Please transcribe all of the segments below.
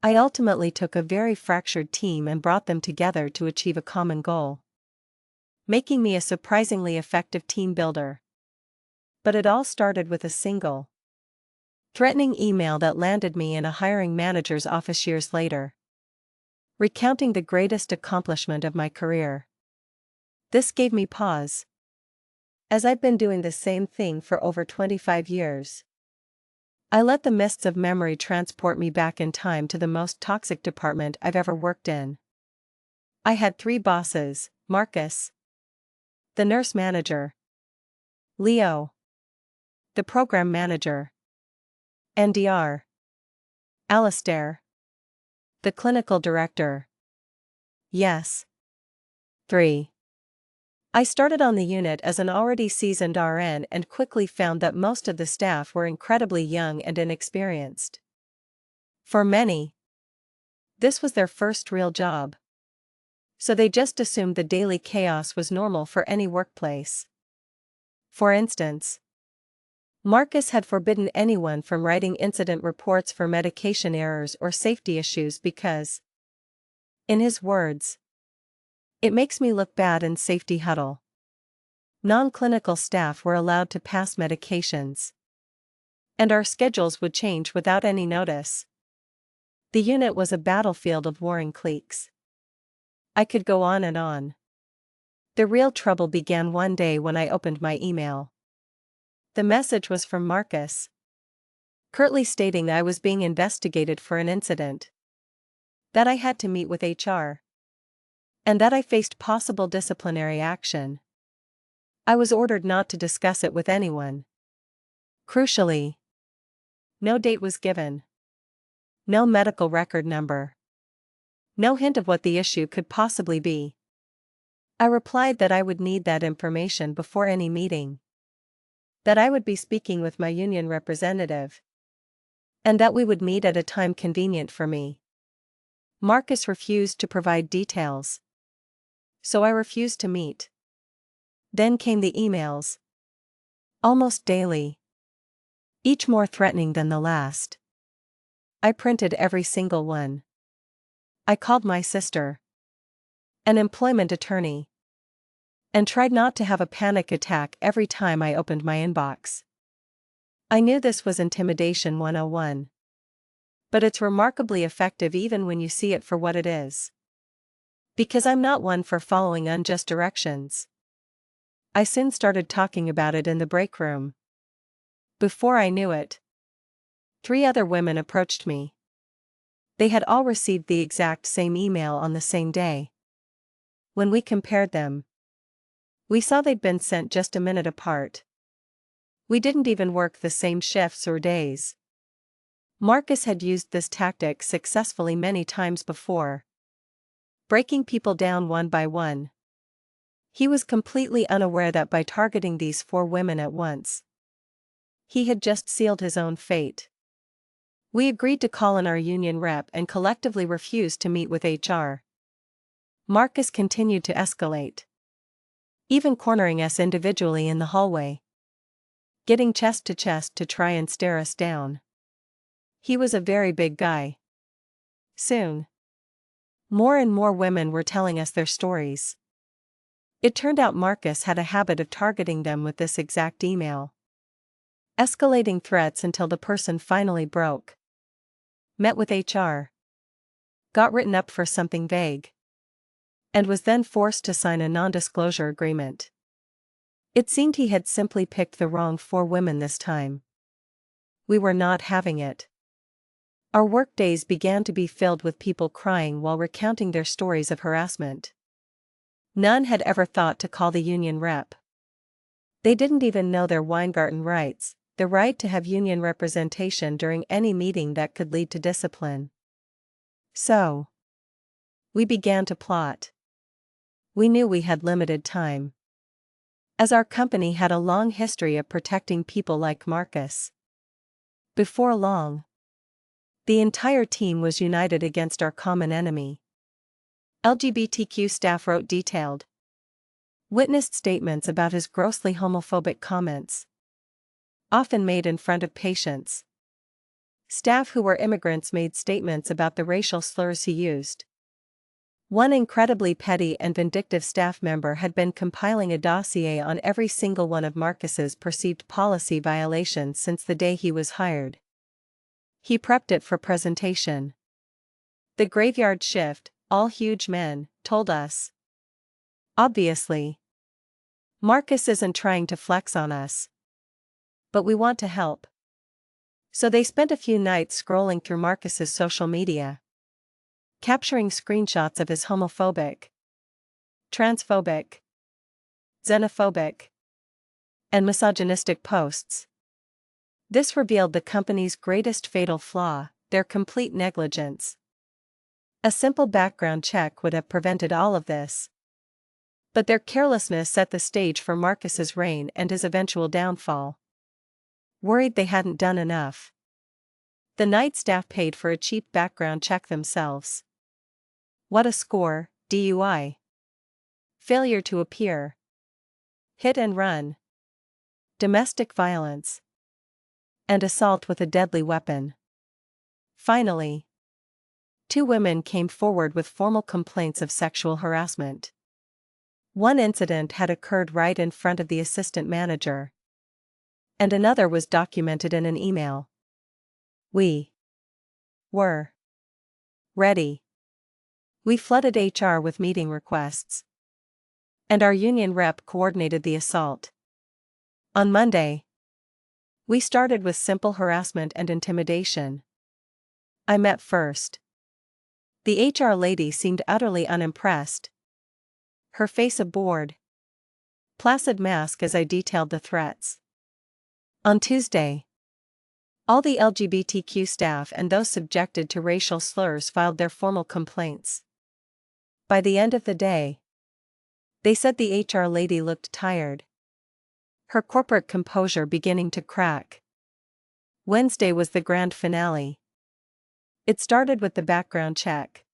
I ultimately took a very fractured team and brought them together to achieve a common goal, making me a surprisingly effective team builder. But it all started with a single, threatening email that landed me in a hiring manager's office years later, recounting the greatest accomplishment of my career. This gave me pause, as I'd been doing the same thing for over 25 years. I let the mists of memory transport me back in time to the most toxic department I've ever worked in. I had 3 bosses: Marcus, the nurse manager; Leo, the program manager; and Dr. Alistair, the clinical director. Yes, 3. I started on the unit as an already seasoned RN and quickly found that most of the staff were incredibly young and inexperienced. For many, this was their first real job, so they just assumed the daily chaos was normal for any workplace. For instance, Marcus had forbidden anyone from writing incident reports for medication errors or safety issues because, in his words, "It makes me look bad in safety huddle." Non-clinical staff were allowed to pass medications, and our schedules would change without any notice. The unit was a battlefield of warring cliques. I could go on and on. The real trouble began one day when I opened my email. The message was from Marcus, curtly stating that I was being investigated for an incident, that I had to meet with HR, and that I faced possible disciplinary action. I was ordered not to discuss it with anyone. Crucially, no date was given, no medical record number, no hint of what the issue could possibly be. I replied that I would need that information before any meeting, that I would be speaking with my union representative, and that we would meet at a time convenient for me. Marcus refused to provide details, so I refused to meet. Then came the emails, almost daily, each more threatening than the last. I printed every single one. I called my sister, an employment attorney, and tried not to have a panic attack every time I opened my inbox. I knew this was intimidation 101. But it's remarkably effective even when you see it for what it is. Because I'm not one for following unjust directions. I soon started talking about it in the break room. Before I knew it, 3 other women approached me. They had all received the exact same email on the same day. When we compared them, we saw they'd been sent just a minute apart. We didn't even work the same shifts or days. Marcus had used this tactic successfully many times before, breaking people down one by one. He was completely unaware that by targeting these 4 women at once, he had just sealed his own fate. We agreed to call in our union rep and collectively refused to meet with HR. Marcus continued to escalate, even cornering us individually in the hallway, getting chest to try and stare us down. He was a very big guy. Soon, more and more women were telling us their stories. It turned out Marcus had a habit of targeting them with this exact email, escalating threats until the person finally broke, met with HR, got written up for something vague, and was then forced to sign a non-disclosure agreement. It seemed he had simply picked the wrong 4 women this time. We were not having it. Our workdays began to be filled with people crying while recounting their stories of harassment. None had ever thought to call the union rep. They didn't even know their Weingarten rights, the right to have union representation during any meeting that could lead to discipline. So, we began to plot. We knew we had limited time, as our company had a long history of protecting people like Marcus. Before long, the entire team was united against our common enemy. LGBTQ staff wrote detailed, witnessed statements about his grossly homophobic comments, often made in front of patients. Staff who were immigrants made statements about the racial slurs he used. One incredibly petty and vindictive staff member had been compiling a dossier on every single one of Marcus's perceived policy violations since the day he was hired. He prepped it for presentation. The graveyard shift, all huge men, told us. Obviously, Marcus isn't trying to flex on us. But we want to help. So they spent a few nights scrolling through Marcus's social media, capturing screenshots of his homophobic, transphobic, xenophobic, and misogynistic posts. This revealed the company's greatest fatal flaw, their complete negligence. A simple background check would have prevented all of this. But their carelessness set the stage for Marcus's reign and his eventual downfall. Worried they hadn't done enough, the night staff paid for a cheap background check themselves. What a score: DUI, failure to appear, hit and run, domestic violence, and assault with a deadly weapon. Finally, 2 women came forward with formal complaints of sexual harassment. One incident had occurred right in front of the assistant manager, and another was documented in an email. We were ready. We flooded HR with meeting requests, and our union rep coordinated the assault. On Monday, we started with simple harassment and intimidation. I met first. The HR lady seemed utterly unimpressed, her face a bored, placid mask as I detailed the threats. On Tuesday, all the LGBTQ staff and those subjected to racial slurs filed their formal complaints. By the end of the day, they said the HR lady looked tired, her corporate composure beginning to crack. Wednesday was the grand finale. It started with the background check.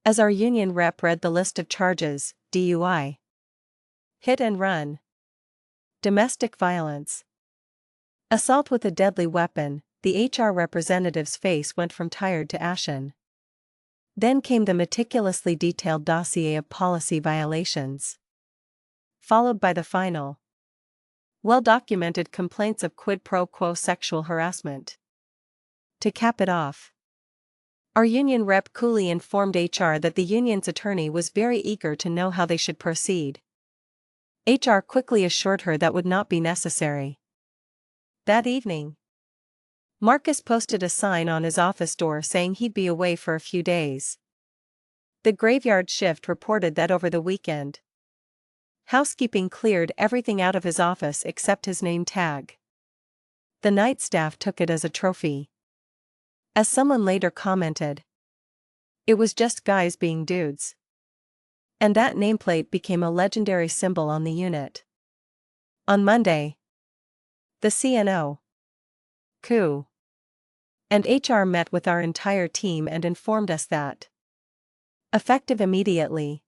As our union rep read the list of charges: DUI, hit and run, domestic violence, assault with a deadly weapon, the HR representative's face went from tired to ashen. Then came the meticulously detailed dossier of policy violations, followed by the final, well-documented complaints of quid pro quo sexual harassment. To cap it off, our union rep coolly informed HR that the union's attorney was very eager to know how they should proceed. HR quickly assured her that would not be necessary. That evening, Marcus posted a sign on his office door saying he'd be away for a few days. The graveyard shift reported that over the weekend, housekeeping cleared everything out of his office except his name tag. The night staff took it as a trophy. As someone later commented, it was just guys being dudes. And that nameplate became a legendary symbol on the unit. On Monday, the CNO, COO, and HR met with our entire team and informed us that, effective immediately,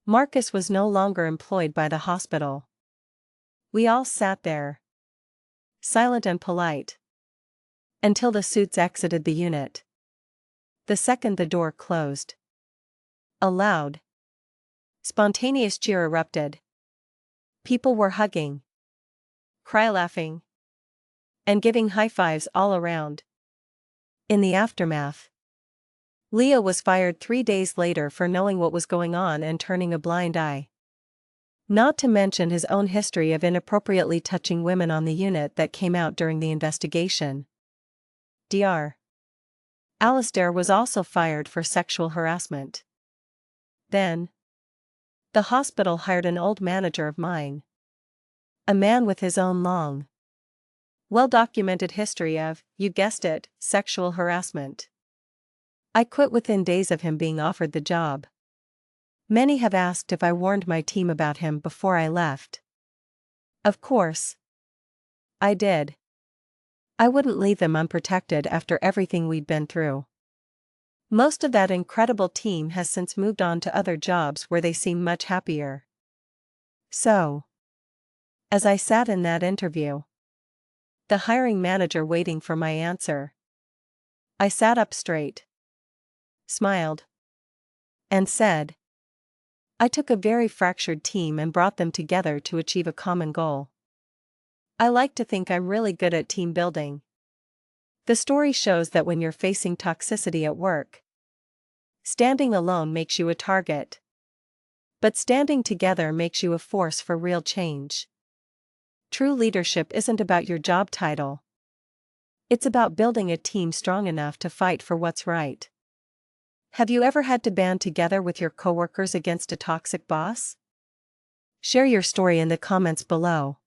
Marcus was no longer employed by the hospital. We all sat there, silent and polite, until the suits exited the unit. The second the door closed, a loud, spontaneous cheer erupted. People were hugging, cry-laughing, and giving high-fives all around. In the aftermath, Leo was fired 3 days later for knowing what was going on and turning a blind eye. Not to mention his own history of inappropriately touching women on the unit that came out during the investigation. Dr. Alistair was also fired for sexual harassment. Then, the hospital hired an old manager of mine, a man with his own long, well-documented history of, you guessed it, sexual harassment. I quit within days of him being offered the job. Many have asked if I warned my team about him before I left. Of course, I did. I wouldn't leave them unprotected after everything we'd been through. Most of that incredible team has since moved on to other jobs where they seem much happier. So, as I sat in that interview, the hiring manager waiting for my answer, I sat up straight, smiled, and said, I took a very fractured team and brought them together to achieve a common goal. I like to think I'm really good at team building. The story shows that when you're facing toxicity at work, standing alone makes you a target. But standing together makes you a force for real change. True leadership isn't about your job title. It's about building a team strong enough to fight for what's right. Have you ever had to band together with your coworkers against a toxic boss? Share your story in the comments below.